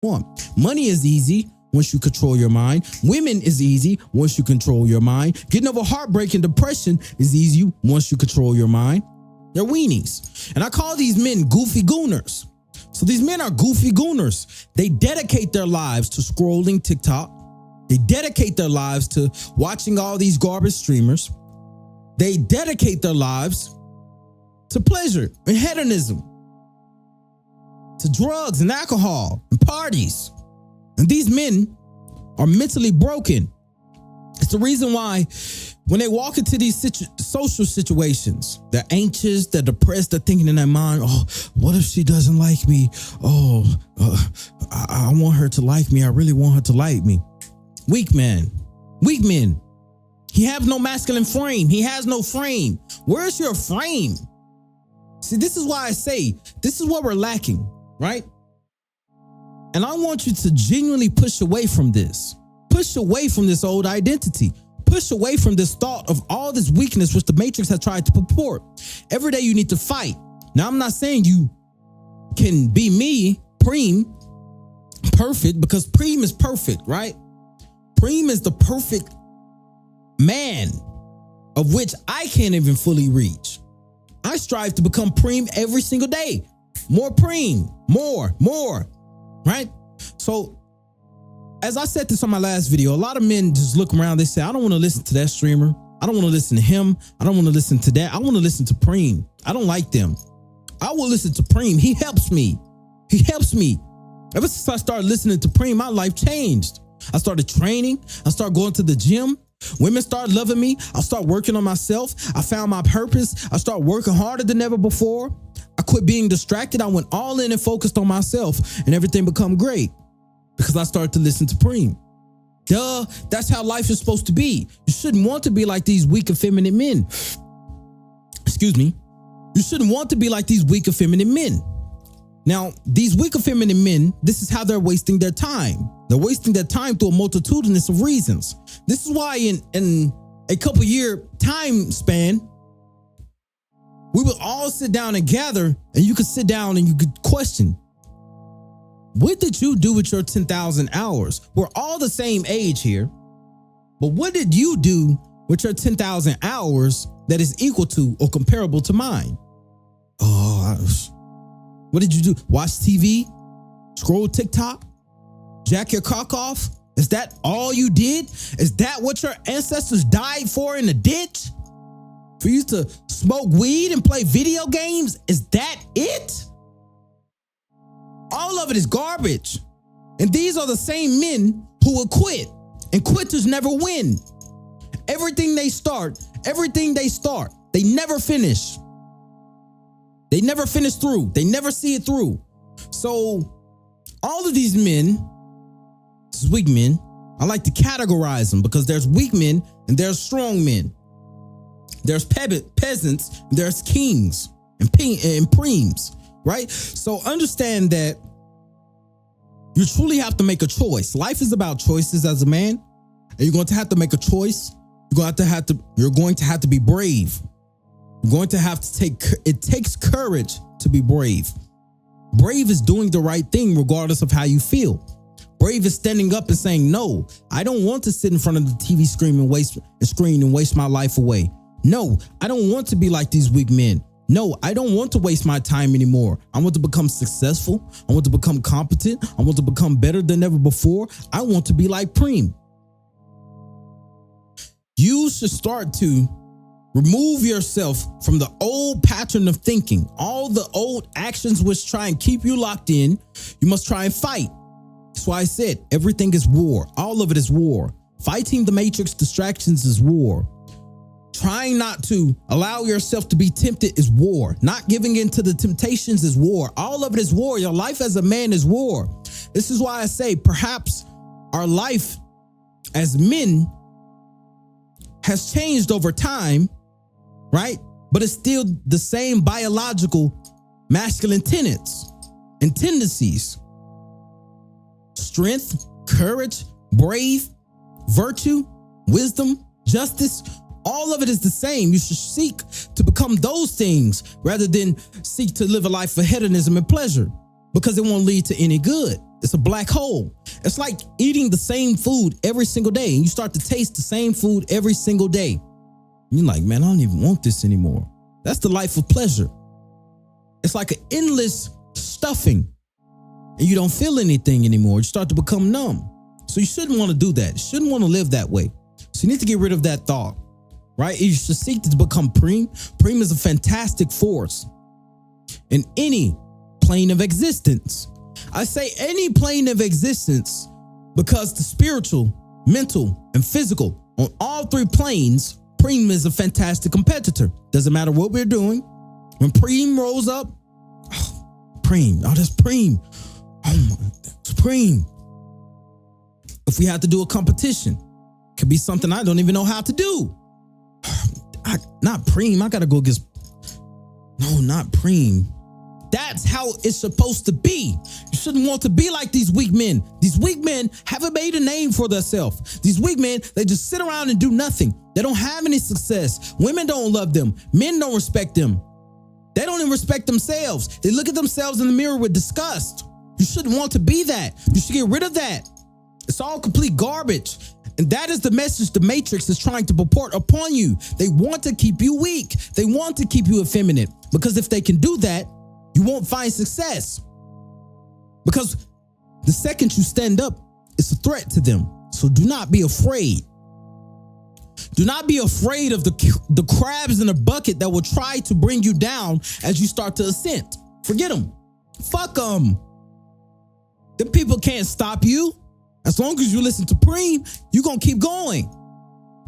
want. Money is easy once you control your mind. Women is easy once you control your mind. Getting over heartbreak and depression is easy once you control your mind. They're weenies. And I call these men goofy gooners. So these men are goofy gooners. They dedicate their lives to scrolling TikTok. They dedicate their lives to watching all these garbage streamers. They dedicate their lives to pleasure and hedonism, to drugs and alcohol and parties. And these men are mentally broken. It's the reason why when they walk into these social situations, they're anxious, they're depressed, they're thinking in their mind, oh, what if she doesn't like me? Oh, I want her to like me. I really want her to like me. Weak men. He have no masculine frame. He has no frame. Where's your frame? See, this is why I say, this is what we're lacking, right? And I want you to genuinely push away from this. Push away from this old identity. Push away from this thought of all this weakness which the Matrix has tried to purport. Every day you need to fight. Now, I'm not saying you can be me, Preme, perfect, because Preme is perfect, right? Preme is the perfect man of which I can't even fully reach. I strive to become Preme every single day. More Preme, more, right? So, as I said this on my last video, a lot of men just look around, they say, I don't want to listen to that streamer. I don't want to listen to him. I don't want to listen to that. I want to listen to Preme. I don't like them. I will listen to Preme. He helps me. Ever since I started listening to Preme, my life changed. I started training. I started going to the gym. Women started loving me. I started working on myself. I found my purpose. I started working harder than ever before. I quit being distracted. I went all in and focused on myself, and everything became great because I started to listen to Preme. Duh, that's how life is supposed to be. You shouldn't want to be like these weak, effeminate men. Excuse me. You shouldn't want to be like these weak, effeminate men. Now, these weak, effeminate men, this is how they're wasting their time. They're wasting their time through a multitudinous of reasons. This is why in a couple year time span, we would all sit down and gather, and you could sit down and you could question, what did you do with your 10,000 hours? We're all the same age here, but what did you do with your 10,000 hours that is equal to or comparable to mine? What did you do? Watch TV? Scroll TikTok? Jack your cock off? Is that all you did? Is that what your ancestors died for in the ditch? For you to smoke weed and play video games? Is that it? All of it is garbage. And these are the same men who will quit. And quitters never win. Everything they start, they never finish. They never finish through. They never see it through. So all of these men, these weak men, I like to categorize them because there's weak men and there's strong men. There's peasants, and there's kings and preems, right? So understand that you truly have to make a choice. Life is about choices as a man, and you're going to have to make a choice. You're going to have to be brave. You're going to have to it takes courage to be brave. Brave is doing the right thing regardless of how you feel. Brave is standing up and saying, no, I don't want to sit in front of the TV screen and waste my life away. No, I don't want to be like these weak men. No, I don't want to waste my time anymore. I want to become successful. I want to become competent. I want to become better than ever before. I want to be like Preme. You should start to remove yourself from the old pattern of thinking. All the old actions which try and keep you locked in, you must try and fight. That's why I said everything is war. All of it is war. Fighting the matrix distractions is war. Trying not to allow yourself to be tempted is war. Not giving in to the temptations is war. All of it is war. Your life as a man is war. This is why I say perhaps our life as men has changed over time, right? But it's still the same biological masculine tenets and tendencies. Strength, courage, brave, virtue, wisdom, justice, all of it is the same. You should seek to become those things rather than seek to live a life of hedonism and pleasure, because it won't lead to any good. It's a black hole. It's like eating the same food every single day, and you start to taste the same food every single day. You're like, man, I don't even want this anymore. That's the life of pleasure. It's like an endless stuffing, and you don't feel anything anymore. You start to become numb. So you shouldn't want to do that. You shouldn't want to live that way. So you need to get rid of that thought, right? You should seek to become Preme. Preme is a fantastic force in any plane of existence. I say any plane of existence because the spiritual, mental, and physical, on all three planes, Preme is a fantastic competitor. Doesn't matter what we're doing. When Preme rolls up, Preme, that's Preme. Oh my, that's Preme. If we had to do a competition, it could be something I don't even know how to do. Not Preme, I gotta go against, no, not Preme. That's how it's supposed to be. You shouldn't want to be like these weak men. These weak men haven't made a name for themselves. These weak men, they just sit around and do nothing. They don't have any success. Women don't love them. Men don't respect them. They don't even respect themselves. They look at themselves in the mirror with disgust. You shouldn't want to be that. You should get rid of that. It's all complete garbage. And that is the message the Matrix is trying to purport upon you. They want to keep you weak. They want to keep you effeminate. Because if they can do that, you won't find success. Because the second you stand up, it's a threat to them. So do not be afraid. Do not be afraid of the crabs in a bucket that will try to bring you down as you start to ascend. Forget them. Fuck them. The people can't stop you. As long as you listen to Preme, you're going to keep going.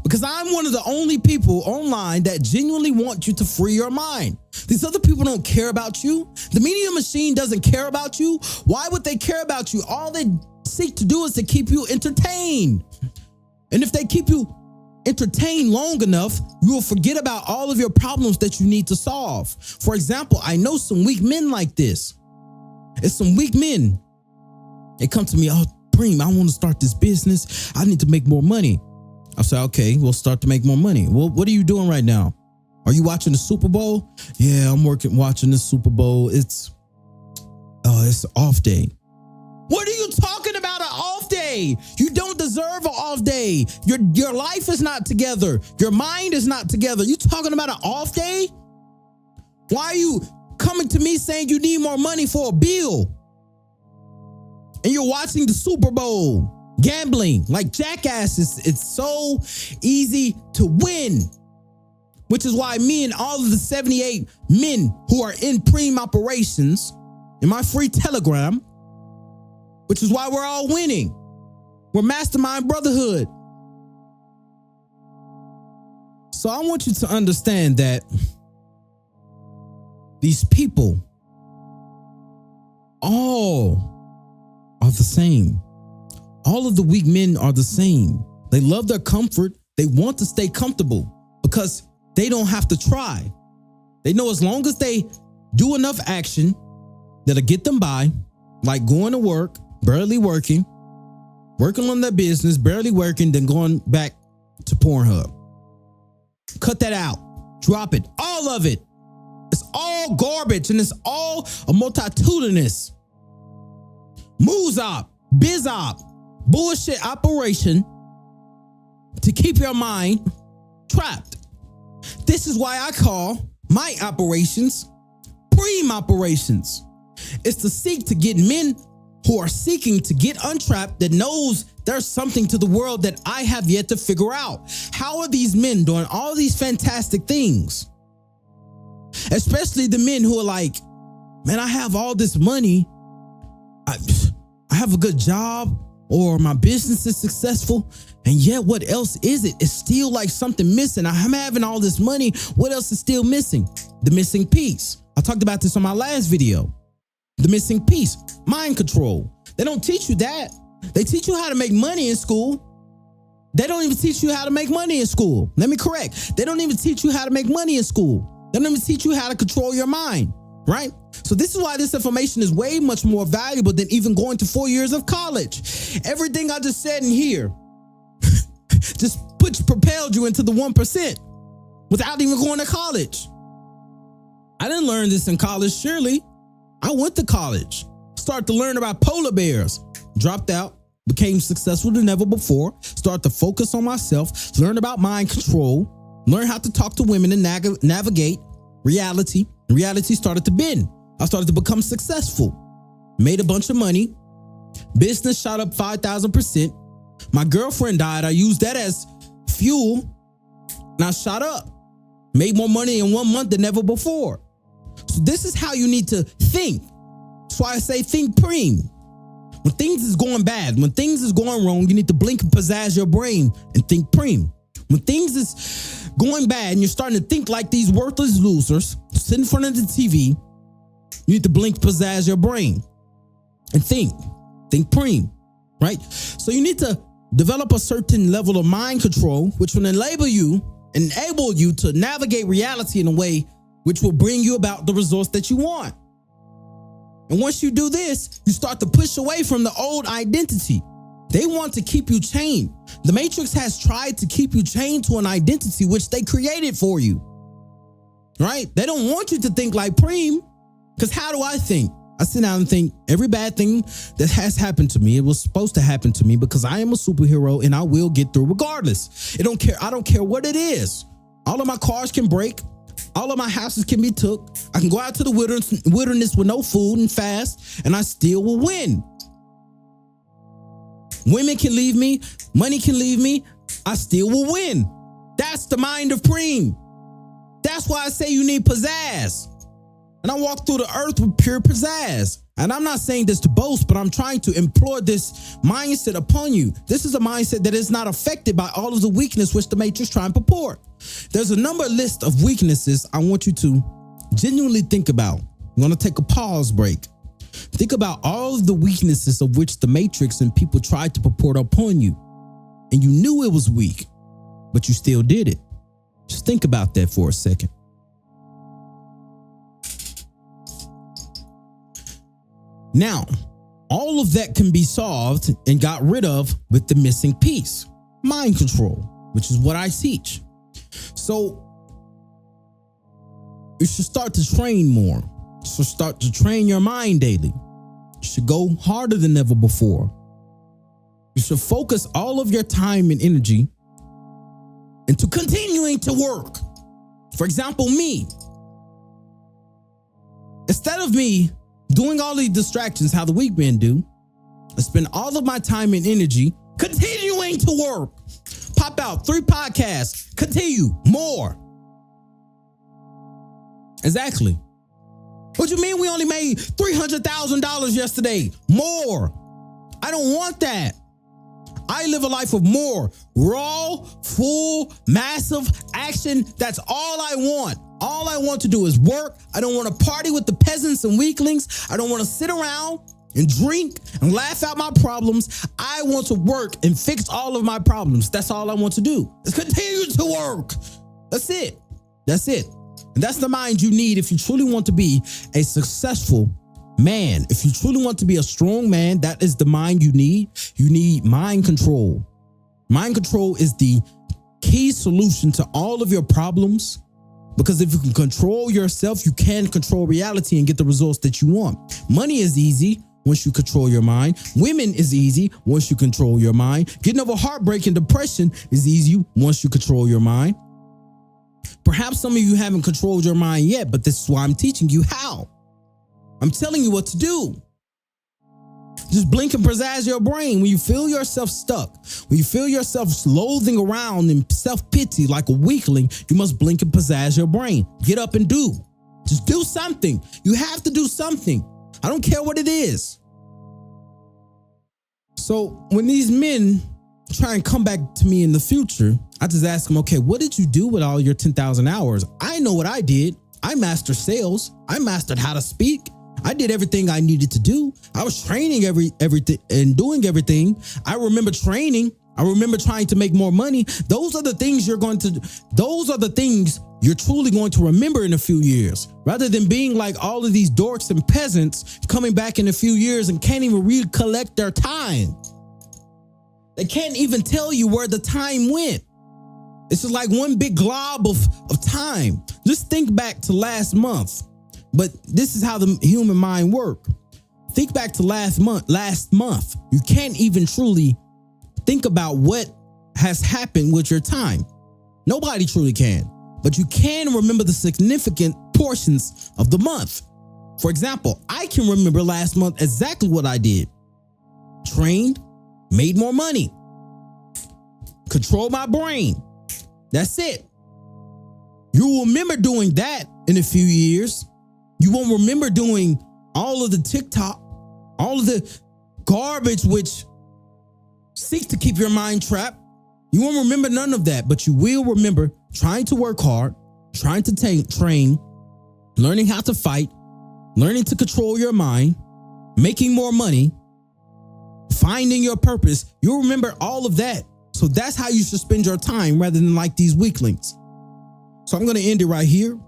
Because I'm one of the only people online that genuinely want you to free your mind. These other people don't care about you. The media machine doesn't care about you. Why would they care about you? All they seek to do is to keep you entertained. And if they keep you entertained long enough, you will forget about all of your problems that you need to solve. For example, I know some weak men like this. It's some weak men. They come to me, oh, Preme, I want to start this business. I need to make more money. I say, okay, we'll start to make more money. Well, what are you doing right now? Are you watching the Super Bowl? Yeah, I'm watching the Super Bowl. It's off day. What are you talking about, an off day? You don't deserve an off day. Your life is not together. Your mind is not together. You talking about an off day? Why are you coming to me saying you need more money for a bill? And you're watching the Super Bowl. Gambling like jackasses. It's so easy to win, which is why me and all of the 78 men who are in Preme operations in my free Telegram, which is why we're all winning. We're Mastermind Brotherhood. So I want you to understand that these people all are the same. All of the weak men are the same. They love their comfort. They want to stay comfortable because they don't have to try. They know as long as they do enough action that'll get them by, like going to work, barely working on their business, barely working, then going back to Pornhub. Cut that out. Drop it. All of it. It's all garbage and it's all a multitudinous moozop, bizop, bullshit operation to keep your mind trapped. This is why I call my operations Preme operations. It's to seek to get men who are seeking to get untrapped that knows there's something to the world that I have yet to figure out. How are these men doing all these fantastic things? Especially the men who are like, man, I have all this money. I have a good job, or my business is successful, and yet what else is it? It's still like something missing. I'm having all this money. What else is still missing? The missing piece. I talked about this on my last video. The missing piece, mind control. They don't teach you that. They teach you how to make money in school. They don't even teach you how to make money in school. Let me correct. They don't even teach you how to make money in school. They don't even teach you how to control your mind, right? So this is why this information is way much more valuable than even going to 4 years of college. Everything I just said in here just propelled you into the 1% without even going to college. I didn't learn this in college, surely. I went to college. start to learn about polar bears. Dropped out, became successful than ever before. Start to focus on myself, learn about mind control, learn how to talk to women and navigate reality. Reality started to bend. I started to become successful. Made a bunch of money. Business shot up 5,000%. My girlfriend died. I used that as fuel and I shot up. Made more money in 1 month than ever before. So this is how you need to think. That's why I say think Preme. When things is going bad, when things is going wrong, you need to blink and pizzazz your brain and think Preme. When things is going bad and you're starting to think like these worthless losers, sit in front of the TV, you need to blink, pizzazz your brain and think Preme, right? So you need to develop a certain level of mind control, which will enable you to navigate reality in a way which will bring you about the results that you want. And once you do this, you start to push away from the old identity. They want to keep you chained. The Matrix has tried to keep you chained to an identity which they created for you, right? They don't want you to think like Preme, because how do I think? I sit down and think every bad thing that has happened to me, it was supposed to happen to me because I am a superhero and I will get through regardless. I don't care what it is. All of my cars can break. All of my houses can be took. I can go out to the wilderness with no food and fast, and I still will win. Women can leave me. Money can leave me. I still will win. That's the mind of Preme. That's why I say you need pizzazz. And I walk through the earth with pure pizzazz. And I'm not saying this to boast, but I'm trying to implore this mindset upon you. This is a mindset that is not affected by all of the weakness which the Matrix try and purport. There's a list of weaknesses I want you to genuinely think about. I'm going to take a pause break. Think about all of the weaknesses of which the Matrix and people tried to purport upon you. And you knew it was weak, but you still did it. Just think about that for a second. Now, all of that can be solved and got rid of with the missing piece, mind control, which is what I teach. So you should start to train more. So start to train your mind daily. You should go harder than ever before. You should focus all of your time and energy into continuing to work. For example, me. Instead of me doing all these distractions, how the weak men do, I spend all of my time and energy continuing to work. Pop out 3 podcasts, continue more. Exactly. What you mean we only made $300,000 yesterday? More. I don't want that. I live a life of more. Raw, full, massive action. That's all I want. All I want to do is work. I don't want to party with the peasants and weaklings. I don't want to sit around and drink and laugh out my problems. I want to work and fix all of my problems. That's all I want to do. Is continue to work. That's it. That's it. And that's the mind you need if you truly want to be a successful man. If you truly want to be a strong man, that is the mind you need. You need mind control. Mind control is the key solution to all of your problems. Because if you can control yourself, you can control reality and get the results that you want. Money is easy once you control your mind. Women is easy once you control your mind. Getting over heartbreak and depression is easy once you control your mind. Perhaps some of you haven't controlled your mind yet, but this is why I'm teaching you how. I'm telling you what to do. Just blink and pizzazz your brain. When you feel yourself stuck, when you feel yourself loathing around in self-pity like a weakling, you must blink and pizzazz your brain. Get up and do. Just do something. You have to do something. I don't care what it is. So when these men try and come back to me in the future, I just ask them, okay, what did you do with all your 10,000 hours? I know what I did. I mastered sales. I mastered how to speak. I did everything I needed to do. I was training everything and doing everything. I remember training. I remember trying to make more money. Those are the things you're truly going to remember in a few years, rather than being like all of these dorks and peasants coming back in a few years and can't even recollect their time. They can't even tell you where the time went. It's just like one big glob of time. Just think back to last month. But this is how the human mind works. Think back to last month. You can't even truly think about what has happened with your time. Nobody truly can, but you can remember the significant portions of the month. For example, I can remember last month exactly what I did. Trained, made more money, control my brain. That's it. You will remember doing that in a few years. You won't remember doing all of the TikTok, all of the garbage which seeks to keep your mind trapped. You won't remember none of that, but you will remember trying to work hard, trying to train, learning how to fight, learning to control your mind, making more money, finding your purpose. You'll remember all of that. So that's how you should spend your time rather than like these weaklings. So I'm going to end it right here.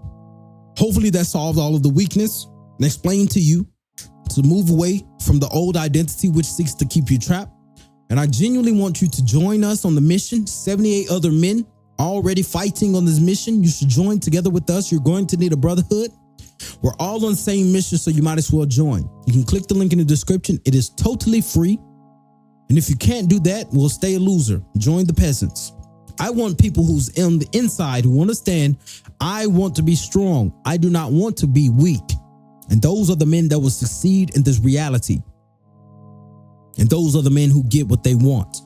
Hopefully that solves all of the weakness and explain to you to move away from the old identity which seeks to keep you trapped. And I genuinely want you to join us on the mission. 78 other men already fighting on this mission. You should join together with us. You're going to need a brotherhood. We're all on the same mission, so you might as well join. You can click the link in the description. It is totally free. And if you can't do that, we'll stay a loser. Join the peasants. I want people who's on the inside who understand I want to be strong. I do not want to be weak. And those are the men that will succeed in this reality. And those are the men who get what they want.